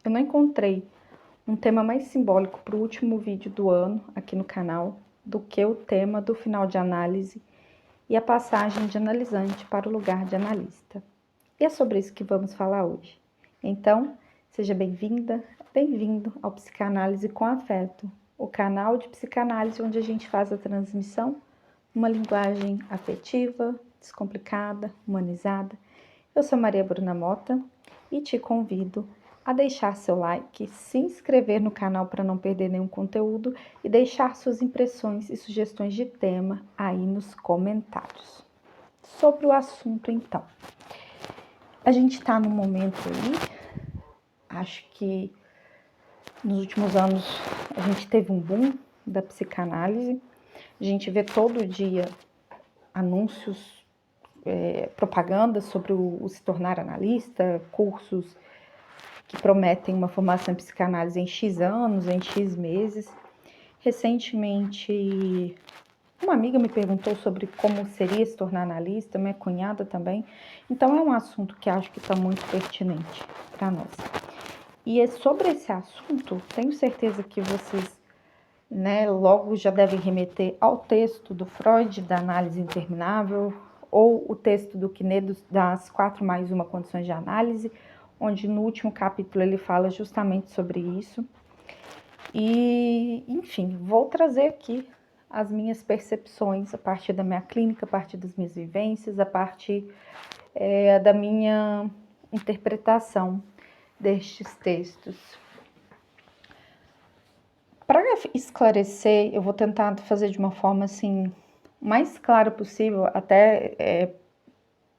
Eu não encontrei um tema mais simbólico para o último vídeo do ano aqui no canal do que o tema do final de análise e a passagem de analisante para o lugar de analista. E é sobre isso que vamos falar hoje. Então, seja bem-vinda, bem-vindo ao Psicanálise com Afeto, o canal de psicanálise onde a gente faz a transmissão numa linguagem afetiva, descomplicada, humanizada. Eu sou Maria Bruna Mota e te convido a deixar seu like, se inscrever no canal para não perder nenhum conteúdo e deixar suas impressões e sugestões de tema aí nos comentários. Sobre o assunto, então. A gente está num momento aí, acho que nos últimos anos a gente teve um boom da psicanálise. A gente vê todo dia anúncios, propagandas sobre o se tornar analista, cursos que prometem uma formação em psicanálise em X anos, em X meses. Recentemente, uma amiga me perguntou sobre como seria se tornar analista, minha cunhada também. Então, é um assunto que acho que está muito pertinente para nós. E sobre esse assunto, tenho certeza que vocês, logo já devem remeter ao texto do Freud, da análise interminável, ou o texto do Quinet, das 4+1 condições de análise, onde no último capítulo ele fala justamente sobre isso. E, enfim, vou trazer aqui as minhas percepções a partir da minha clínica, a partir das minhas vivências, a partir da minha interpretação destes textos. Para esclarecer, eu vou tentar fazer de uma forma assim mais clara possível, até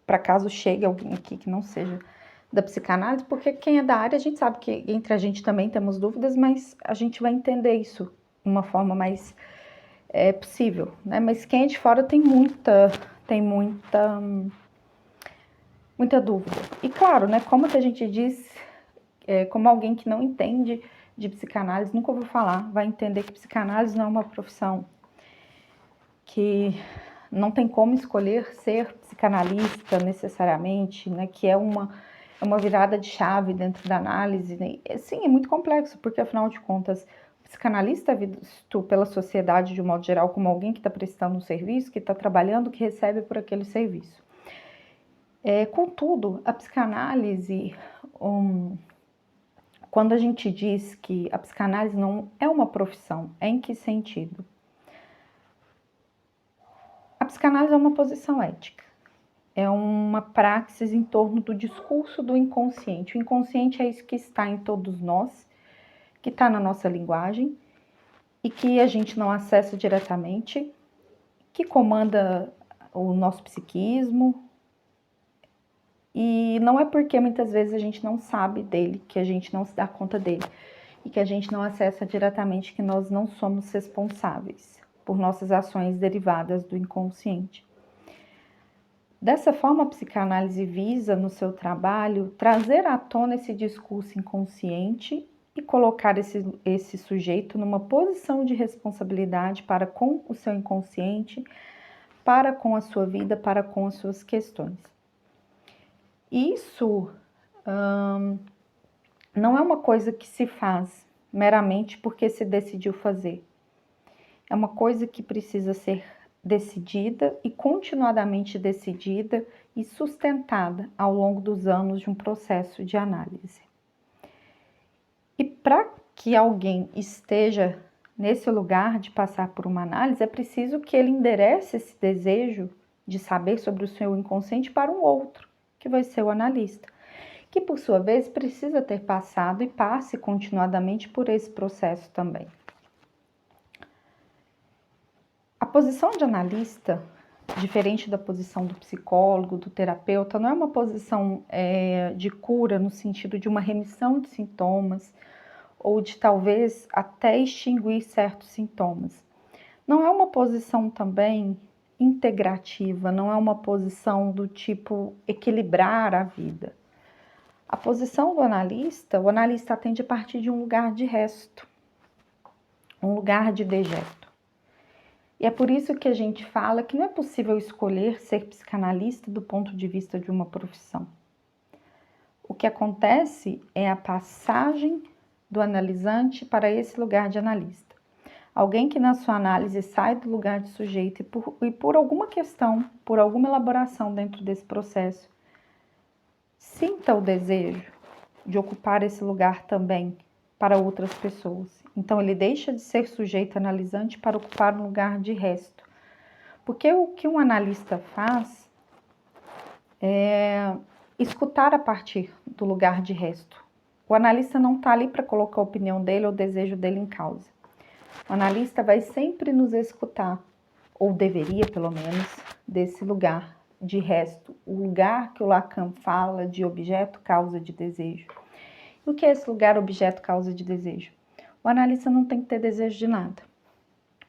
para caso chegue alguém aqui que não seja da psicanálise, porque quem é da área, a gente sabe que entre a gente também temos dúvidas, mas a gente vai entender isso de uma forma mais possível, né? Mas quem é de fora tem muita dúvida. E claro, né, como a gente diz, como alguém que não entende de psicanálise, nunca ouviu falar, vai entender que psicanálise não é uma profissão, que não tem como escolher ser psicanalista necessariamente, né, que é uma virada de chave dentro da análise, né? Sim, é muito complexo, porque afinal de contas, o psicanalista é visto pela sociedade de um modo geral como alguém que está prestando um serviço, que está trabalhando, que recebe por aquele serviço. Contudo, a psicanálise, quando a gente diz que a psicanálise não é uma profissão, é em que sentido? A psicanálise é uma posição ética. É uma praxis em torno do discurso do inconsciente. O inconsciente é isso que está em todos nós, que está na nossa linguagem e que a gente não acessa diretamente, que comanda o nosso psiquismo. E não é porque muitas vezes a gente não sabe dele, que a gente não se dá conta dele e que a gente não acessa diretamente, que nós não somos responsáveis por nossas ações derivadas do inconsciente. Dessa forma, a psicanálise visa, no seu trazer à tona esse discurso inconsciente e colocar esse sujeito numa posição de responsabilidade para com o seu inconsciente, para com a sua vida, para com as suas questões. Isso não é uma coisa que se faz meramente porque se decidiu fazer. É uma coisa que precisa ser decidida e continuadamente decidida e sustentada ao longo dos anos de um processo de análise. E para que alguém esteja nesse lugar de passar por uma análise, é preciso que ele enderece esse desejo de saber sobre o seu inconsciente para um outro, que vai ser o analista, que por sua vez precisa ter passado e passe continuadamente por esse processo também. A posição de analista, diferente da posição do psicólogo, do terapeuta, não é uma posição de cura no sentido de uma remissão de sintomas ou de talvez até extinguir certos sintomas. Não é uma posição também integrativa, não é uma posição do tipo equilibrar a vida. A posição do analista, o analista atende a partir de um lugar de resto, um lugar de dejeto. E é por isso que a gente fala que não é possível escolher ser psicanalista do ponto de vista de uma profissão. o que acontece é a passagem do analisante para esse lugar de analista. Alguém que na sua análise sai do lugar de sujeito e por alguma questão, por alguma elaboração dentro desse processo, sinta o desejo de ocupar esse lugar também para outras pessoas. Então ele deixa de ser sujeito analisante para ocupar um lugar de resto. Porque o que um analista faz é escutar a partir do lugar de resto. O analista não está ali para colocar a opinião dele ou o desejo dele em causa. O analista vai sempre nos escutar, ou deveria pelo menos, desse lugar de resto, o lugar que o Lacan fala de objeto, causa de desejo. E o que é esse lugar, objeto, causa de desejo? O analista não tem que ter desejo de nada.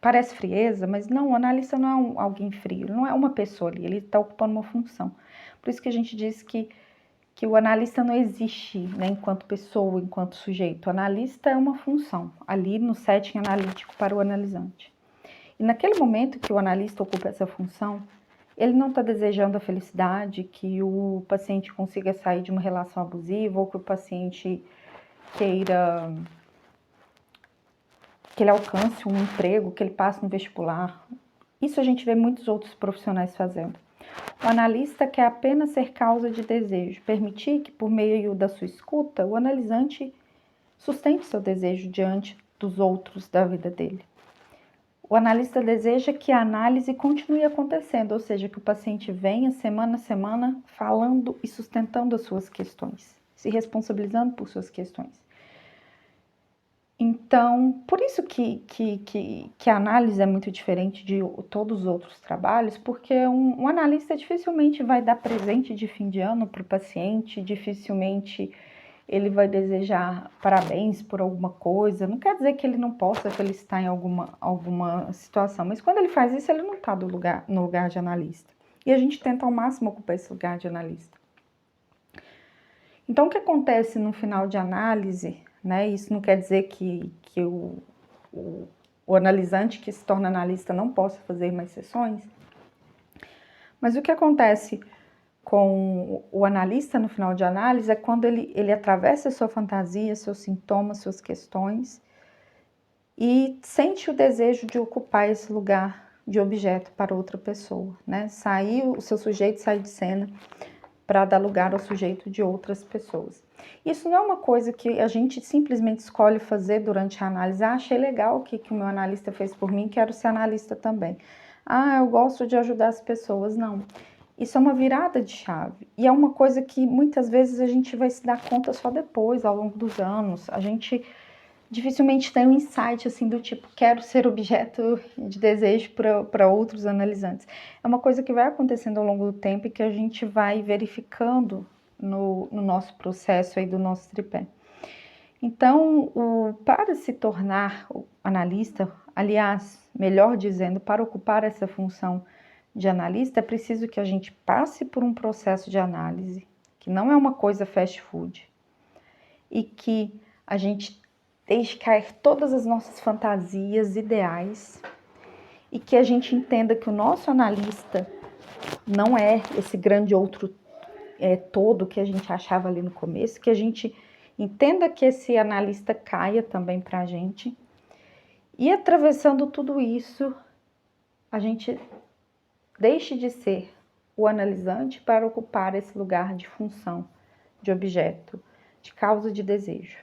Parece frieza, mas não, o analista não é alguém frio, não é uma pessoa ali, ele está ocupando uma função. Por isso que a gente diz que o analista não existe, né, enquanto pessoa, enquanto sujeito. O analista é uma função, ali no setting analítico para o analisante. E naquele momento que o analista ocupa essa função, ele não está desejando a felicidade, que o paciente consiga sair de uma relação abusiva, ou que o paciente queira que ele alcance um emprego, que ele passe no vestibular. Isso a gente vê muitos outros profissionais fazendo. O analista quer apenas ser causa de desejo, permitir que, por meio da sua escuta, o analisante sustente seu desejo diante dos outros da vida dele. O analista deseja que a análise continue acontecendo, ou seja, que o paciente venha semana a semana falando e sustentando as suas questões, se responsabilizando por suas questões. Então, por isso que a análise é muito diferente de todos os outros trabalhos, porque um analista dificilmente vai dar presente de fim de ano para o paciente, dificilmente ele vai desejar parabéns por alguma coisa. Não quer dizer que ele não possa felicitar em alguma situação, mas quando ele faz isso, ele não está no lugar de analista. E a gente tenta ao máximo ocupar esse lugar de analista. Então, o que acontece no final de análise, né? Isso não quer dizer que o analisante que se torna analista não possa fazer mais sessões, mas o que acontece com o analista no final de análise é quando ele atravessa a sua fantasia, seus sintomas, suas questões e sente o desejo de ocupar esse lugar de objeto para outra pessoa, né? O seu sujeito sai de cena para dar lugar ao sujeito de outras pessoas. Isso não é uma coisa que a gente simplesmente escolhe fazer durante a análise. Achei legal o que o meu analista fez por mim, quero ser analista também. Eu gosto de ajudar as pessoas. Não, isso é uma virada de chave. E é uma coisa que muitas vezes a gente vai se dar conta só depois, ao longo dos anos. A gente dificilmente tem um insight assim do tipo, quero ser objeto de desejo para outros analisantes. É uma coisa que vai acontecendo ao longo do tempo e que a gente vai verificando no nosso processo aí do nosso tripé. Então, para se tornar analista, aliás, melhor dizendo, para ocupar essa função de analista, é preciso que a gente passe por um processo de análise, que não é uma coisa fast food, e que a gente deixe cair todas as nossas fantasias, ideais, e que a gente entenda que o nosso analista não é esse grande outro todo que a gente achava ali no começo, que a gente entenda que esse analista caia também para a gente, e atravessando tudo isso, a gente deixe de ser o analisante para ocupar esse lugar de função, de objeto, de causa de desejo.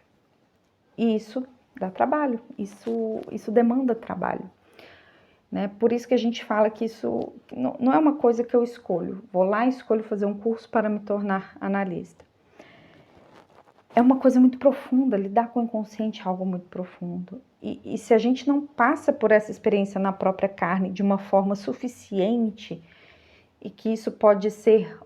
E isso dá trabalho, isso demanda trabalho, né? Por isso que a gente fala que isso não é uma coisa que eu escolho. Vou lá e escolho fazer um curso para me tornar analista. É uma coisa muito profunda, lidar com o inconsciente é algo muito profundo. E se a gente não passa por essa experiência na própria carne de uma forma suficiente, e que isso pode ser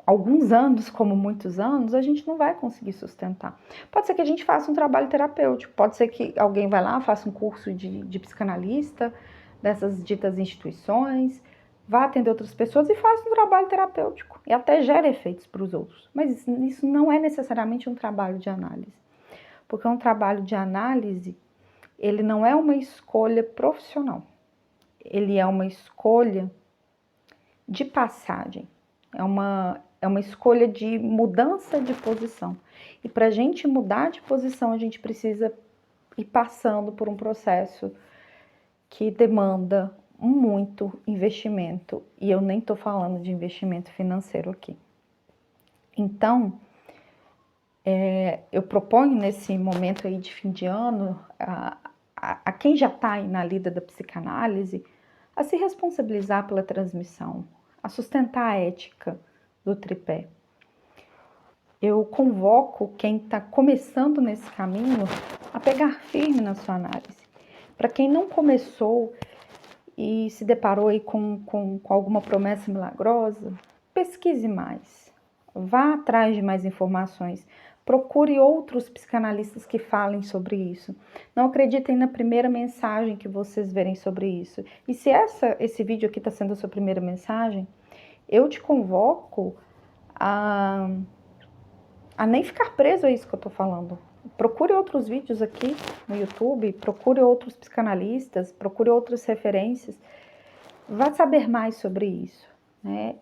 alguns anos, como muitos anos, a gente não vai conseguir sustentar. Pode ser que a gente faça um trabalho terapêutico, pode ser que alguém vá lá, faça um curso de psicanalista, dessas ditas instituições, vá atender outras pessoas e faça um trabalho terapêutico, e até gere efeitos para os outros. Mas isso não é necessariamente um trabalho de análise, porque um trabalho de análise, ele não é uma escolha profissional, ele é uma escolha de passagem. é uma escolha de mudança de posição. E para a gente mudar de posição, a gente precisa ir passando por um processo que demanda muito investimento. E eu nem estou falando de investimento financeiro aqui. Então, eu proponho nesse momento aí de fim de ano a quem já está aí na lida da psicanálise a se responsabilizar pela transmissão, a sustentar a ética do tripé. Eu convoco quem está começando nesse caminho a pegar firme na sua análise. Para quem não começou e se deparou aí com alguma promessa milagrosa, pesquise mais, vá atrás de mais informações, procure outros psicanalistas que falem sobre isso. Não acreditem na primeira mensagem que vocês verem sobre isso. E se esse vídeo aqui está sendo a sua primeira mensagem, eu te convoco a nem ficar preso a isso que eu estou falando. Procure outros vídeos aqui no YouTube, procure outros psicanalistas, procure outras referências. Vá saber mais sobre isso, né?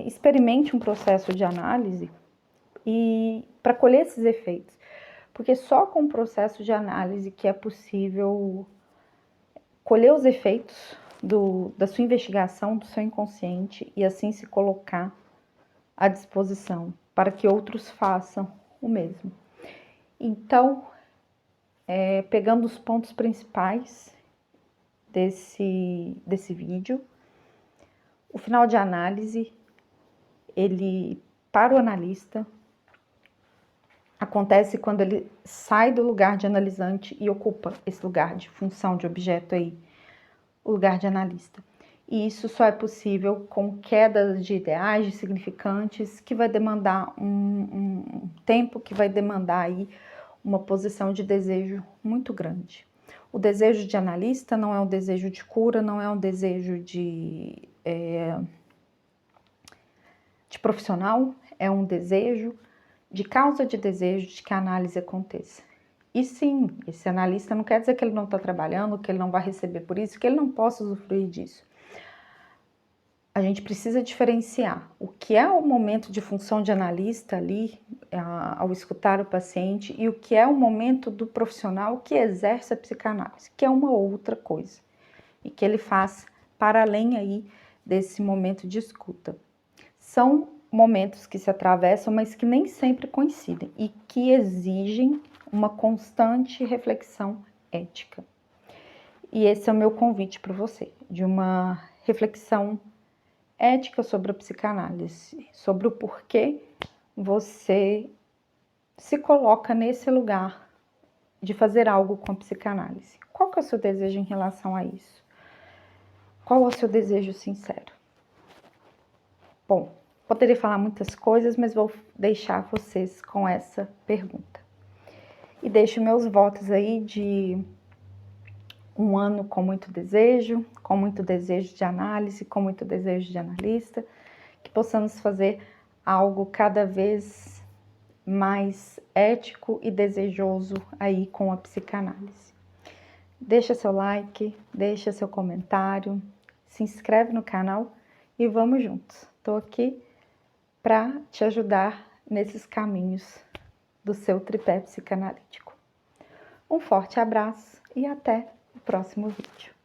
Experimente um processo de análise e para colher esses efeitos. Porque só com o processo de análise que é possível colher os efeitos da sua investigação, do seu inconsciente e assim se colocar à disposição para que outros façam o mesmo. Então, pegando os pontos principais desse vídeo, o final de análise, ele, para o analista, acontece quando ele sai do lugar de analisante e ocupa esse lugar de função de objeto aí, o lugar de analista. E isso só é possível com quedas de ideais, de significantes, que vai demandar um tempo, que vai demandar aí uma posição de desejo muito grande. O desejo de analista não é um desejo de cura, não é um desejo de profissional, é um desejo de causa de desejo de que a análise aconteça. E sim, esse analista não quer dizer que ele não está trabalhando, que ele não vai receber por isso, que ele não possa usufruir disso. A gente precisa diferenciar o que é o momento de função de analista ali, ao escutar o paciente, e o que é o momento do profissional que exerce a psicanálise, que é uma outra coisa, e que ele faz para além aí desse momento de escuta. São momentos que se atravessam, mas que nem sempre coincidem, e que exigem uma constante reflexão ética. E esse é o meu convite para você, de uma reflexão ética sobre a psicanálise, sobre o porquê você se coloca nesse lugar de fazer algo com a psicanálise. Qual que é o seu desejo em relação a isso? Qual é o seu desejo sincero? Bom, poderia falar muitas coisas, mas vou deixar vocês com essa pergunta. E deixo meus votos aí de um ano com muito desejo de análise, com muito desejo de analista, que possamos fazer algo cada vez mais ético e desejoso aí com a psicanálise. Deixa seu like, deixa seu comentário, se inscreve no canal e vamos juntos. Estou aqui para te ajudar nesses caminhos do seu tripé psicanalítico. Um forte abraço e até o próximo vídeo.